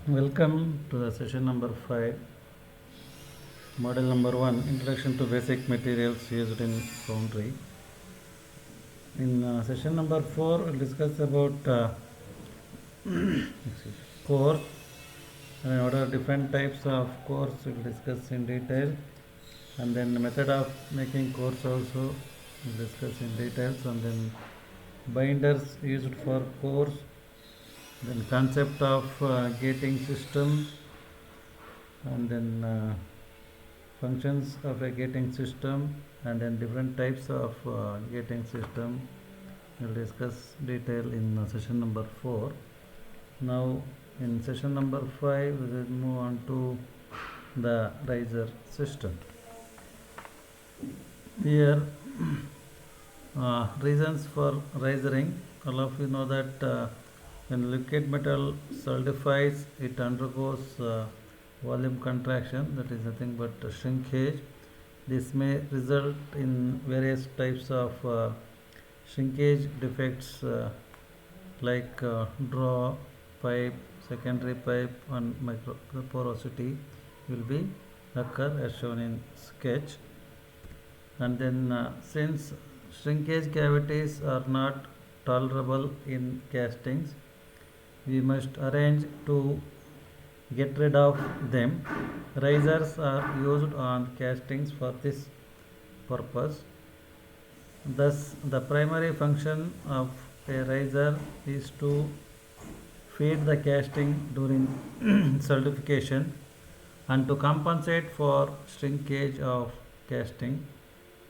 Welcome to the session number 5, model number 1, Introduction to Basic Materials Used in Foundry. In session number 4, we'll discuss about cores and what are different types of cores we'll discuss in detail, and then the method of making cores also we'll discuss in details, and then binders used for cores, then concept of gating system, and then functions of a gating system, and then different types of gating system. We'll discuss detail in session number 4. Now in session number 5 we will move on to the riser system. Here reasons for risering. All of you know that when liquid metal solidifies, it undergoes volume contraction, that is nothing but shrinkage. This may result in various types of shrinkage defects like draw pipe, secondary pipe, and microporosity will be occur as shown in sketch. And then since shrinkage cavities are not tolerable in castings, we must arrange to get rid of them. Risers are used on castings for this purpose. Thus, the primary function of a riser is to feed the casting during solidification and to compensate for shrinkage of casting,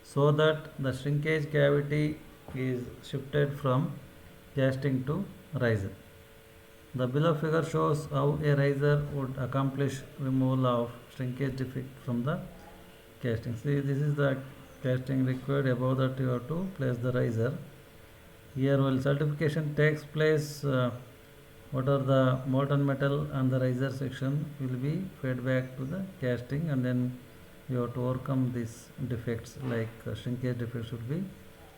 so that the shrinkage cavity is shifted from casting to riser. The below figure shows how a riser would accomplish removal of shrinkage defect from the casting. See, this is the casting required. Above that you have to place the riser. Here while solidification takes place, what are the molten metal and the riser section will be fed back to the casting, and then you have to overcome these defects, like shrinkage defects should be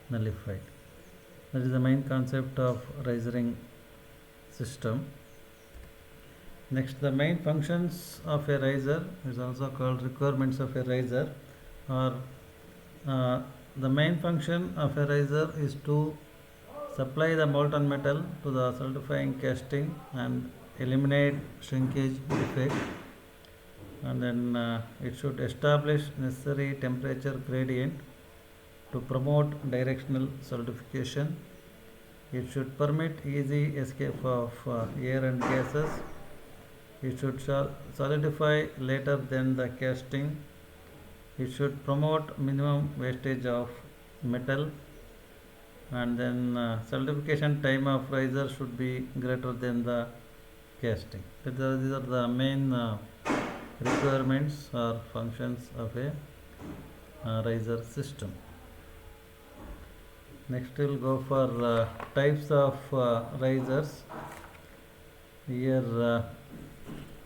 nullified. That is the main concept of risering system. Next, the main functions of a riser is also called requirements of a riser, or the main function of a riser is to supply the molten metal to the solidifying casting and eliminate shrinkage defect, and then it should establish necessary temperature gradient to promote directional solidification. It should permit easy escape of air and gases. It should solidify later than the casting. It should promote minimum wastage of metal, and then solidification time of riser should be greater than the casting. These are the main requirements or functions of a riser system. Next we'll go for types of risers. Here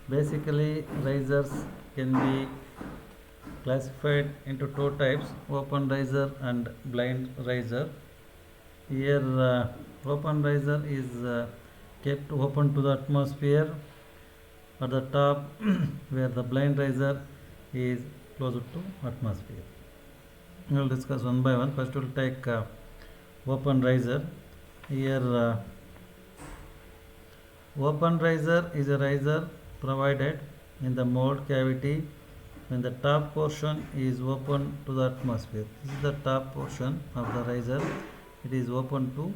basically risers can be classified into two types: open riser and blind riser. Here open riser is kept open to the atmosphere at the top, where the blind riser is closer to atmosphere. We will discuss one by one. First we will take open riser. Here open riser is a riser provided in the mold cavity when the top portion is open to the atmosphere. This is the top portion of the riser. It is open to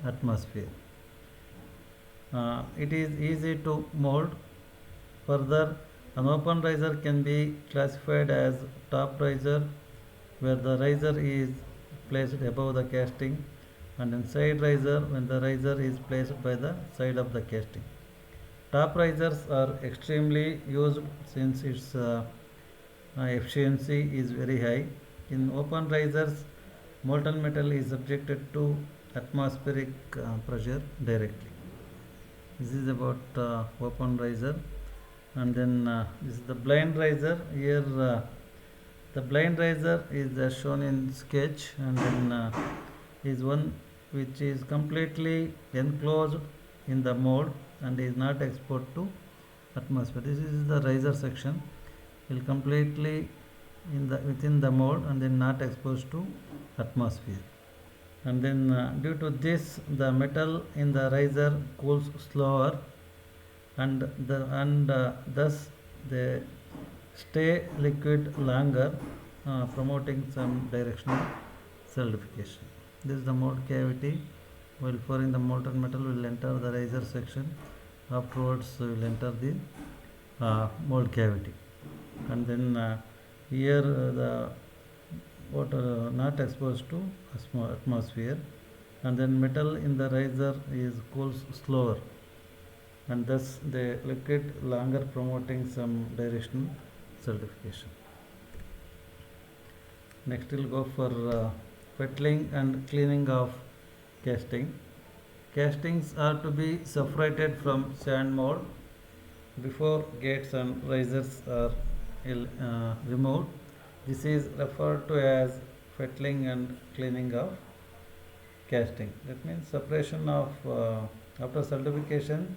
atmosphere. It is easy to mold. Further, an open riser can be classified as top riser, where the riser is placed above the casting, and in side riser when the riser is placed by the side of the casting. Top risers are extremely used since its efficiency is very high. In open risers, molten metal is subjected to atmospheric pressure directly. This is about open riser. And then this is the blind riser. Here the blind riser is as shown in sketch, and then is one which is completely enclosed in the mold and is not exposed to atmosphere. This is the riser section, will completely within the mold and then not exposed to atmosphere. And then due to this, the metal in the riser cools slower, and thus they stay liquid longer, promoting some directional solidification. This is the mold cavity. While pouring the molten metal will enter the riser section. Afterwards will enter the mold cavity, and then here the water not exposed to atmosphere, and then metal in the riser is cools slower, and thus the liquid longer, promoting some directional solidification. Next we'll go for fettling and cleaning of casting. Castings are to be separated from sand mold before gates and risers are removed. This is referred to as fettling and cleaning of casting. That means separation of after solidification.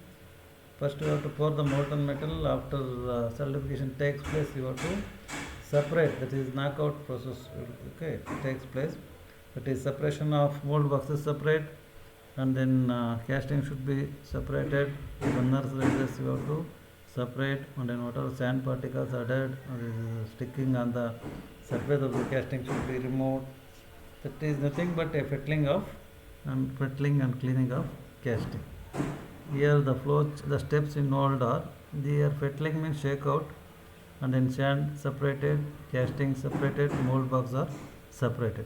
First you have to pour the molten metal. After solidification takes place, you have to separate. That is knockout process. Okay, takes place. That is separation of mold boxes separate, and then casting should be separated. Runners, risers you have to separate, and then whatever sand particles added or is sticking on the surface of the casting should be removed. That is nothing but a fettling and cleaning of casting. Here the steps involved are: the fettling means shake out, and then sand separated, casting separated, mold box are separated.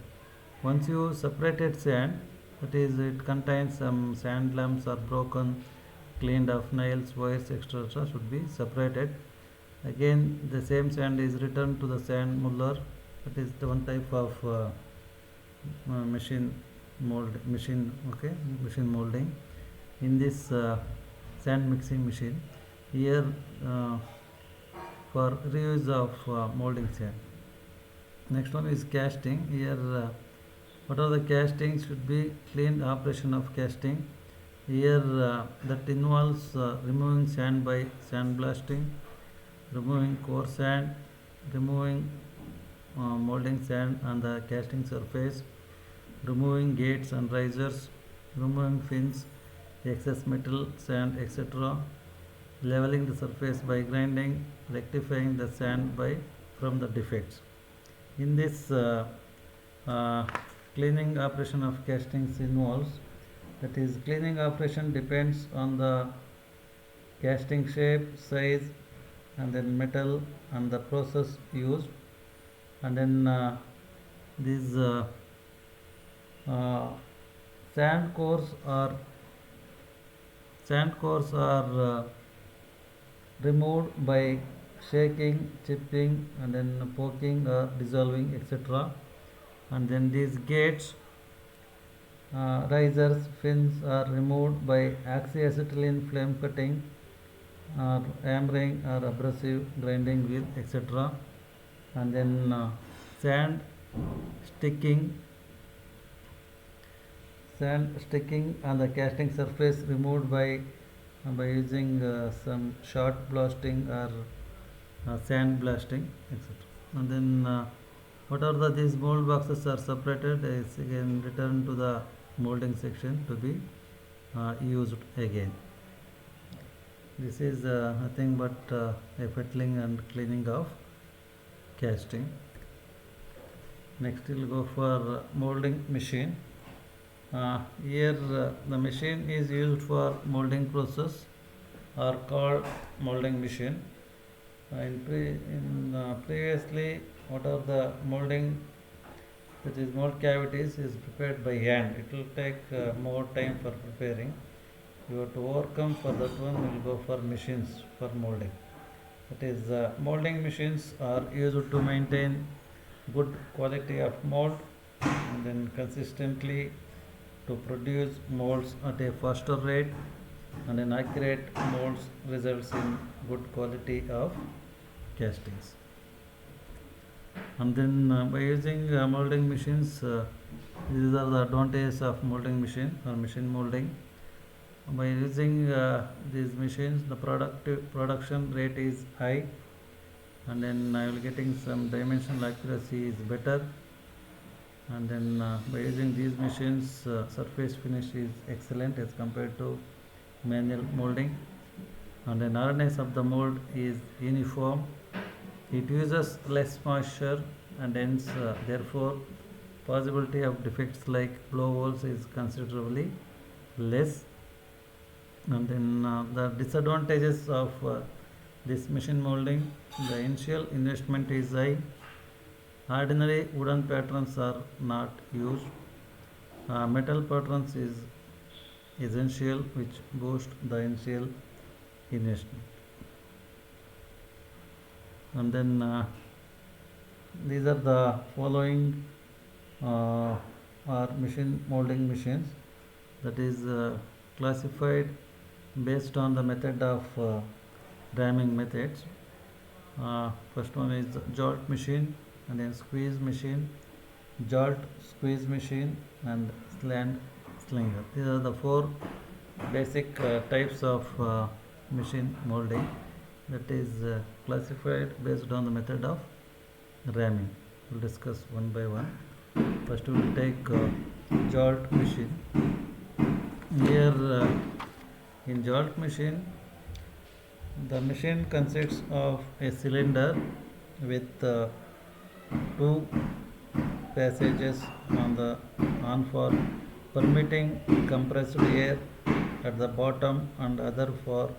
Once you separated sand, that is, it contains some sand lumps are broken, cleaned of nails, wires, etc. should be separated. Again, the same sand is returned to the sand muller. That is the one type of machine molding. In this sand mixing machine, here for reuse of molding sand. Next one is casting. Here what are the castings should be cleaned operation of casting. Here that involves removing sand by sandblasting, removing coarse sand, removing molding sand on the casting surface, removing gates and risers, removing fins, excess metal, sand, etc., leveling the surface by grinding, rectifying the sand from the defects. In this cleaning operation of castings involves, that is, cleaning operation depends on the casting shape, size, and then metal and the process used, and then these sand cores are removed by shaking, chipping, and then poking or dissolving, etc. And then these gates, risers, fins are removed by oxyacetylene flame cutting, or hammering, or abrasive grinding wheel, etc. And then sand sticking on the casting surface removed by using some short blasting or sand blasting, etc. And then whatever these mold boxes are separated is again returned to the molding section to be used again. This is nothing but a fettling and cleaning of casting. Next we'll go for molding machine. Here the machine is used for molding process, or called molding machine. Previously, what are the molding, that is mold cavities, is prepared by hand. It will take more time for preparing. You have to overcome for that one. We will go for machines for molding. That is, molding machines are used to maintain good quality of mold, and then consistently to produce molds at a faster rate, and an accurate molds results in good quality of castings. And then by using molding machines, these are the advantages of molding machine or machine molding. By using these machines, the production rate is high, and then I will getting some dimensional accuracy is better, and then by using these machines, surface finish is excellent as compared to manual molding, and then hardness of the mold is uniform. It uses less moisture, and hence therefore possibility of defects like blowholes is considerably less. And then the disadvantages of this machine molding: the initial investment is high. Ordinary wooden patterns are not used. Metal patterns is essential, which boost the initial investment. And then these are the following are machine molding machines, that is classified based on the method of ramming methods. First one is jolt machine, and then squeeze machine, jolt, squeeze machine, and slant slinger. These are the four basic types of machine molding, that is classified based on the method of ramming. We'll discuss one by one. First we will take jolt machine. Here in jolt machine, the machine consists of a cylinder with two passages on for permitting compressed air at the bottom and other for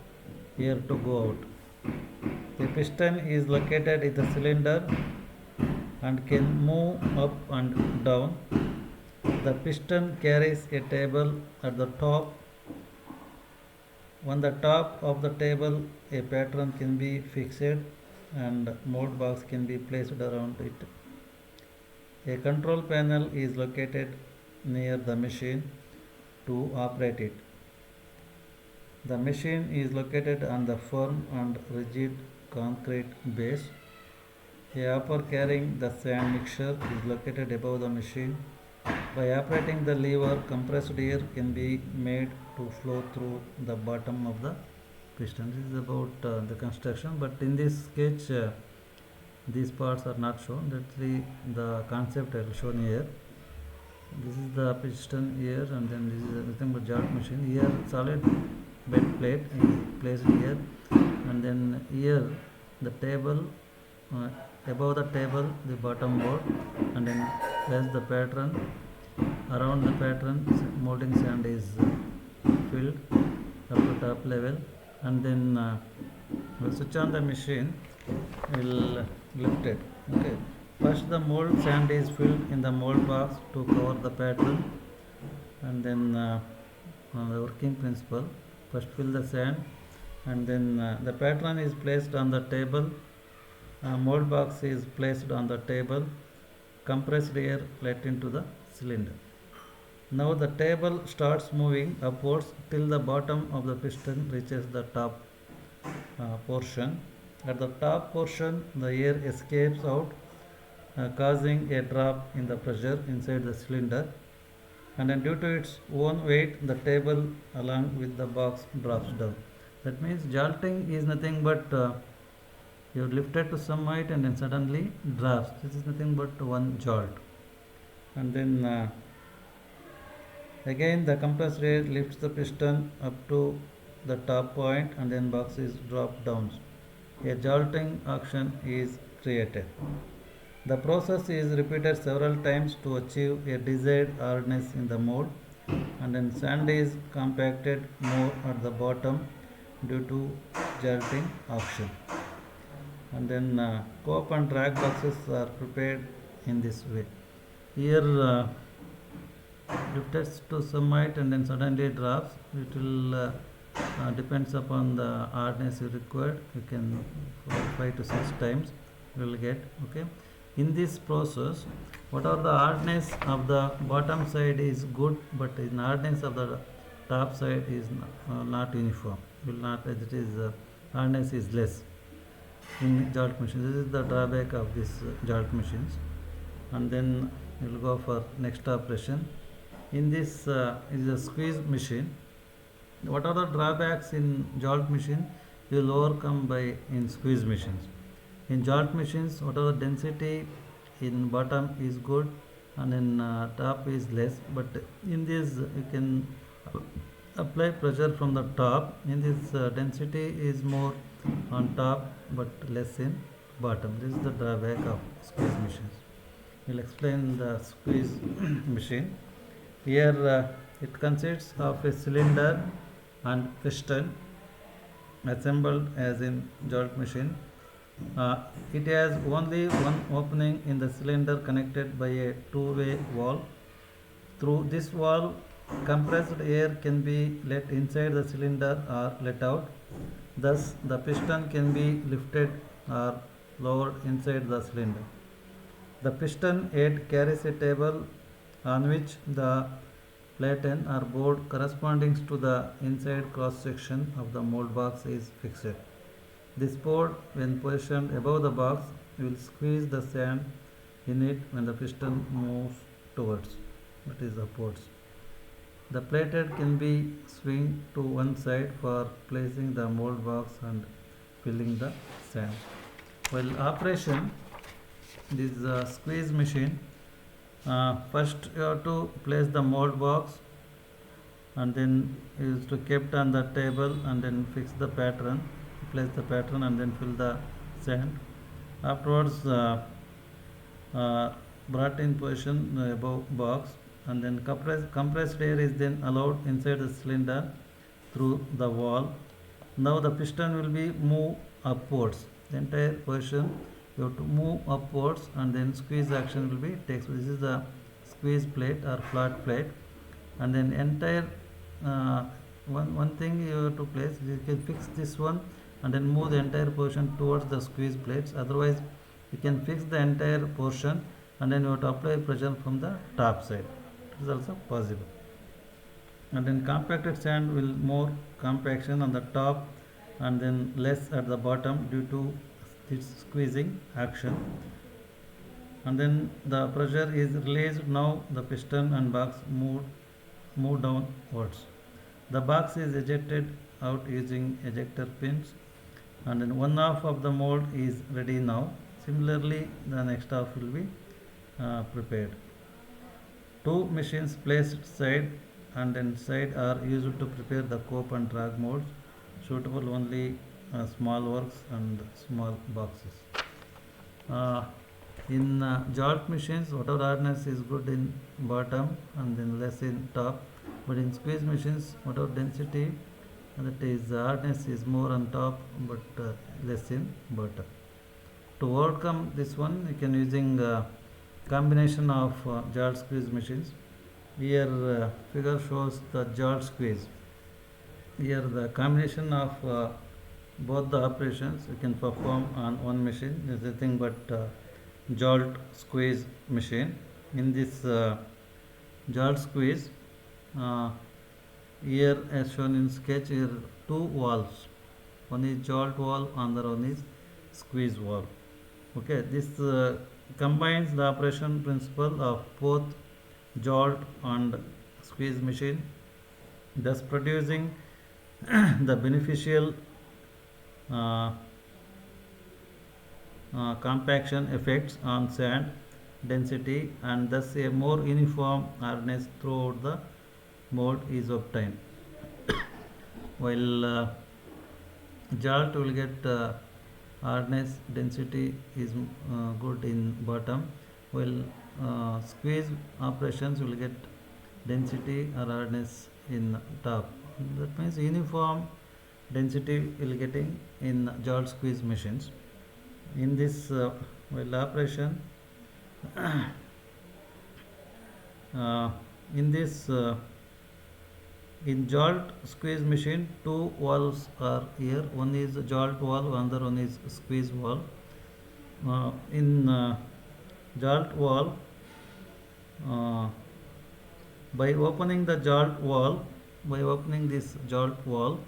air to go out. The piston is located in the cylinder and can move up and down. The piston carries a table at the top. On the top of the table, a pattern can be fixed and mold box can be placed around it. A control panel is located near the machine to operate it. The machine is located on the firm and rigid concrete base. A hopper carrying the sand mixture is located above the machine. By operating the lever, compressed air can be made to flow through the bottom of the piston. This is about the construction, but in this sketch these parts are not shown. That's the concept I will show here. This is the piston here, and then this is nothing but jolt machine. Here solid bed plate is placed here, and then here the table, above the table the bottom board, and then place the pattern. Around the pattern molding sand is filled up to top level, and then we'll switch on the machine, we'll lift it. Okay, first the mold sand is filled in the mold box to cover the pattern, and then on the working principle, first fill the sand, and then the pattern is placed on the table, mold box is placed on the table, compressed air let into the cylinder. Now the table starts moving upwards till the bottom of the piston reaches the top portion. At the top portion, the air escapes out, causing a drop in the pressure inside the cylinder, and then due to its own weight, the table along with the box drops down. That means jolting is nothing but you lift it to some height and then suddenly drops. This is nothing but one jolt. And then again the compressed air lifts the piston up to the top point, and then box is dropped down. A jolting action is created. The process is repeated several times to achieve a desired hardness in the mold, and then sand is compacted more at the bottom due to jolting action. And then cope and drag boxes are prepared in this way. Here lifted to some height and then suddenly drops. It will depends upon the hardness you required. You can 5 to 6 times you will get. Okay, in this process, whatever the hardness of the bottom side is good, but the hardness of the top side is not uniform. Will not, it is hardness is less in jolt machines. This is the drawback of this jolt machines. And then we will go for next operation. In this is a squeeze machine. What are the drawbacks in jolt machine? You will overcome by in squeeze machines. In jolt machines, what are the density in bottom is good and in top is less. But in this, you can apply pressure from the top. In this, density is more on top but less in bottom. This is the drawback of squeeze machines. We'll explain the squeeze machine. Here it consists of a cylinder and piston assembled as in jolt machine. It has only one opening in the cylinder connected by a two-way valve. Through this valve, compressed air can be let inside the cylinder or let out. Thus, the piston can be lifted or lowered inside the cylinder. The piston head carries a table on which the platen or board corresponding to the inside cross section of the mold box is fixed. This board, when positioned above the box, will squeeze the sand in it when the piston moves towards, that is upwards. The plated can be swing to one side for placing the mold box and filling the sand. While operation, this squeeze machine, first you have to place the mold box and then is to kept on the table and then fix the pattern, place the pattern and then fill the sand. Afterwards, brought in position above box and then compressed air is then allowed inside the cylinder through the valve. Now the piston will be move upwards. The entire position you have to move upwards and then squeeze action will be takes. This is the squeeze plate or flat plate, and then entire one thing you have to place. You can fix this one and then move the entire portion towards the squeeze plates. Otherwise, you can fix the entire portion and then you have to apply pressure from the top side. It is also possible. And then compacted sand will more compaction on the top and then less at the bottom due to its squeezing action. And then the pressure is released. Now the piston and box move downwards. The box is ejected out using ejector pins, and then one half of the mold is ready now. Similarly, the next half will be prepared. Two machines placed side and then side are used to prepare the cope and drag molds, suitable only small works and small boxes. In jolt machines, whatever hardness is good in bottom and then less in top, but in squeeze machines, whatever density, that is hardness is more on top but less in bottom. To overcome this one, you can using combination of jolt squeeze machines. Here figure shows the jolt squeeze. Here the combination of both the operations you can perform on one machine. There is nothing but jolt squeeze machine. In this jolt squeeze, here as shown in sketch, here two valves. One is jolt valve, another one is squeeze valve. Okay, this combines the operation principle of both jolt and squeeze machine, thus producing the beneficial compaction effects on sand density, and thus a more uniform hardness throughout the mold is obtained. While jolt will get hardness density is good in bottom, while squeeze operations will get density or hardness in top. That means uniform density will getting in jolt squeeze machines. In this while operation in this in jolt squeeze machine, two valves are here. One is jolt valve, another one is squeeze valve. In jolt valve, by opening the jolt valve, by opening this jolt valve,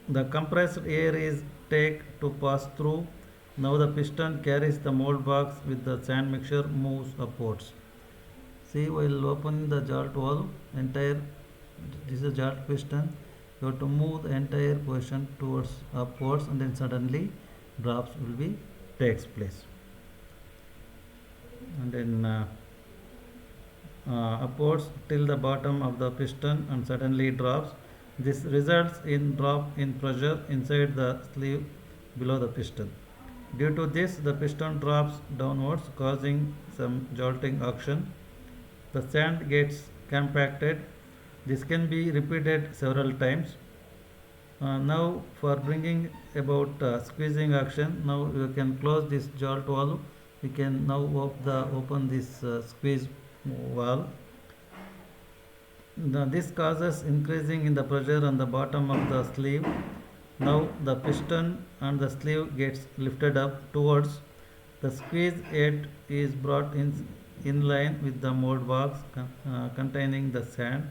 the compressed air is take to pass through. Now the piston carries the mold box with the sand mixture moves upwards. See, while opening the jolt valve, entire this is a jolt piston. You have to move the entire position towards upwards, and then suddenly drops will be takes place, and then upwards till the bottom of the piston and suddenly drops. This results in drop in pressure inside the sleeve below the piston. Due to this, the piston drops downwards, causing some jolting action. The sand gets compacted. This can be repeated several times. Now, for bringing about squeezing action, now you can close this jolt valve. We can now open this squeeze valve. This causes increasing in the pressure on the bottom of the sleeve. Now the piston and the sleeve gets lifted up towards the squeeze head is brought in line with the mold box containing the sand.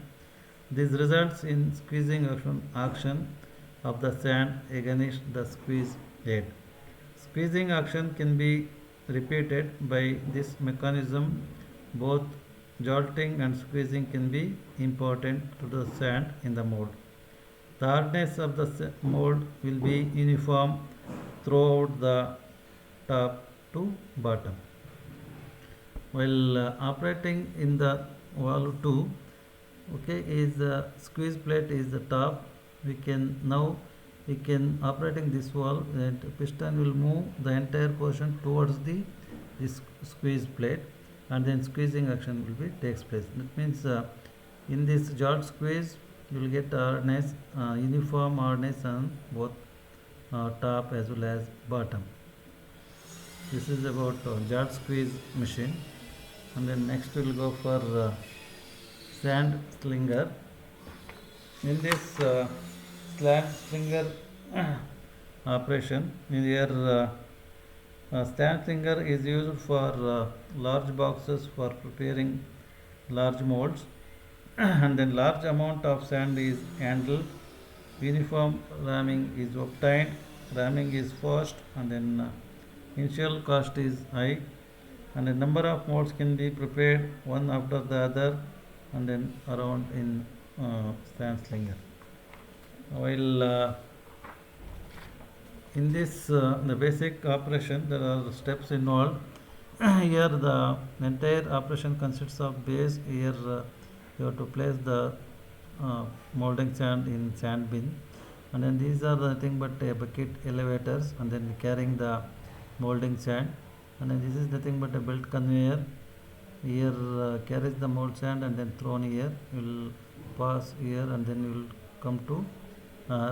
This results in squeezing action of the sand against the squeeze head. Squeezing action can be repeated by this mechanism. Both jolting and squeezing can be important to the sand in the mold. The hardness of the mold will be uniform throughout the top to bottom. While operating in the valve 2, okay, is the squeeze plate is the top. We can operating this valve, that piston will move the entire portion towards this squeeze plate, and then squeezing action will be takes place. That means in this jolt squeeze you will get hardness, uniform hardness on both top as well as bottom. This is about jolt squeeze machine. And then next we will go for sand slinger. In this sand slinger operation, here sand slinger is used for large boxes for preparing large molds, and then large amount of sand is handled. Uniform ramming is obtained. Ramming is fast, and then initial cost is high, and a number of molds can be prepared one after the other, and then around in sand slinger. While in this the basic operation, there are steps involved. Here the entire operation consists of base. Here you have to place the molding sand in sand bin, and then these are nothing but bucket elevators, and then carrying the molding sand, and then this is nothing but a belt conveyor. Here carries the mold sand and then thrown here. You will pass here, and then you will come to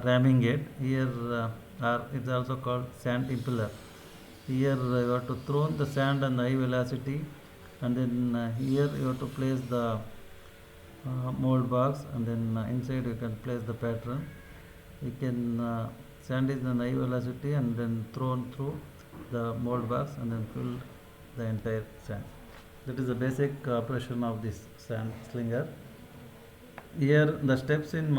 ramming gate. Here it's also called sand impeller. Here you have to throw the sand on high velocity, and then here you have to place the mold box, and then inside you can place the pattern. You can sand is on high velocity and then thrown through the mold box, and then fill the entire sand. That is the basic operation of this sand slinger. Here the steps in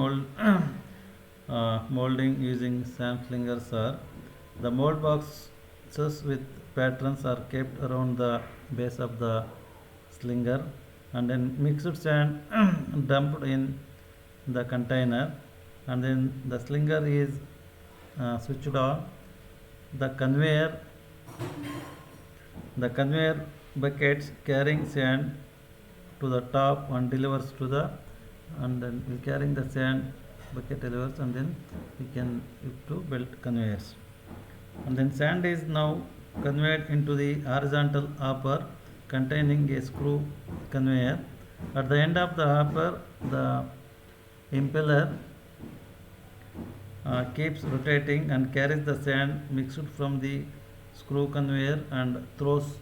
molding using sand slingers are: the mold boxes with patterns are kept around the base of the slinger, and then mixed sand dumped in the container, and then the slinger is switched on. The conveyor buckets carrying sand to the top and delivers to the, and then we carrying the sand bucket delivers, and then we can lift to belt conveyors, and then sand is now conveyed into the horizontal hopper containing a screw conveyor. At the end of the hopper, the impeller keeps rotating and carries the sand mixed from the screw conveyor and throws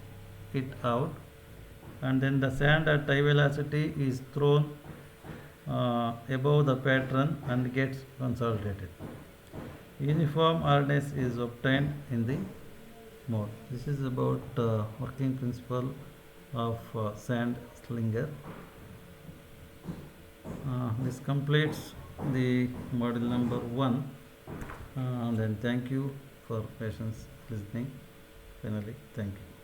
it out, and then the sand at high velocity is thrown above the pattern and gets consolidated. Uniform hardness is obtained in the mold. This is about working principle of sand slinger. This completes the module number 1. Then thank you for patience listening. Finally, thank you.